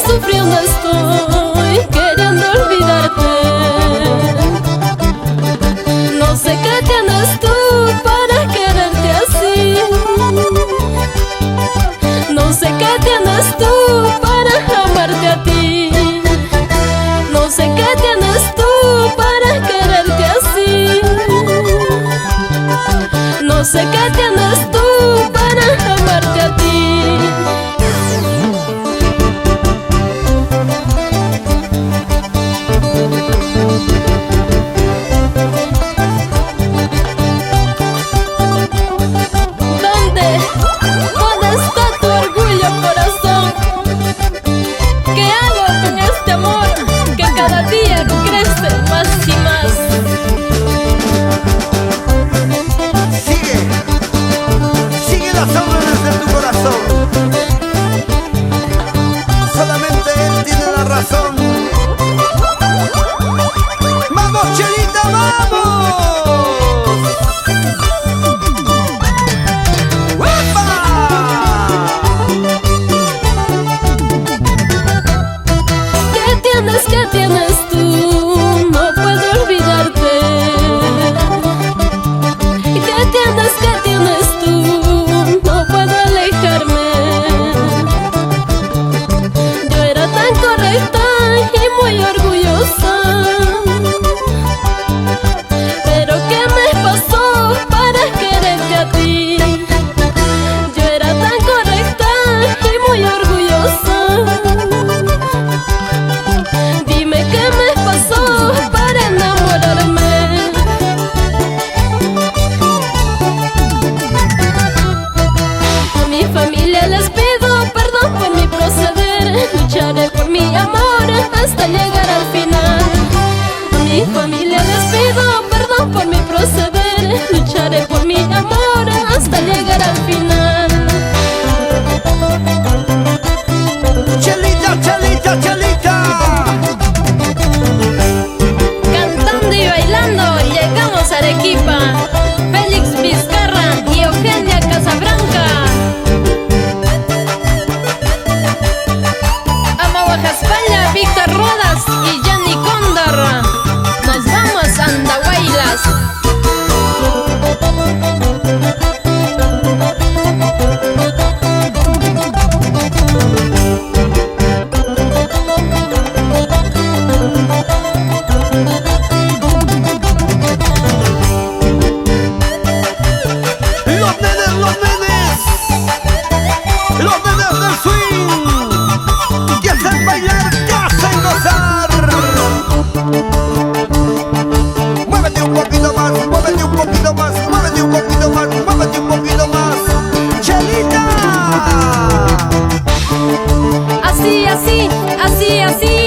sufriendo estoy, queriendo olvidarte. No sé qué tienes tú para quererte así. No sé qué tienes tú para amarte a ti. No sé qué tienes tú para quererte así. No sé qué tienes tú para amarte a ti. ¿Dónde? ¿Dónde está tu orgullo, corazón? ¿Qué hago con este amor que cada día crece más y más? Sigue las órdenes de tu corazón. Solamente él tiene la razón. ¡Vamos, Chelita, vamos! ¡Uepa! ¿Qué tienes tú? No puedo olvidarte. ¿Qué tienes tú? No puedo alejarme. Yo era tan correcta y muy orgullosa, pero ¿qué me pasó para quererte a ti? Yo era tan correcta y muy orgullosa. Dime qué me pasó para enamorarme. A mi familia les pido perdón por mi proceder. Lucharé por mi amor hasta llegar al final. A mi familia les pido perdón por mi proceder. Lucharé por mi amor hasta llegar al final. Chelita, Chelita, Chelita. Cantando y bailando llegamos a Arequipa. Félix Vizcarra y Eugenia Casabranca. Ama Guajaspalla, Víctor Rodas y Yanni Cóndor. Nos vamos a Andahuaylas. Los nenes del swing, que hacen bailar, que hacen gozar. Muévete un poquito más, muévete un poquito más, muévete un poquito más, muévete un poquito más. Chelita. Así, así, así, así.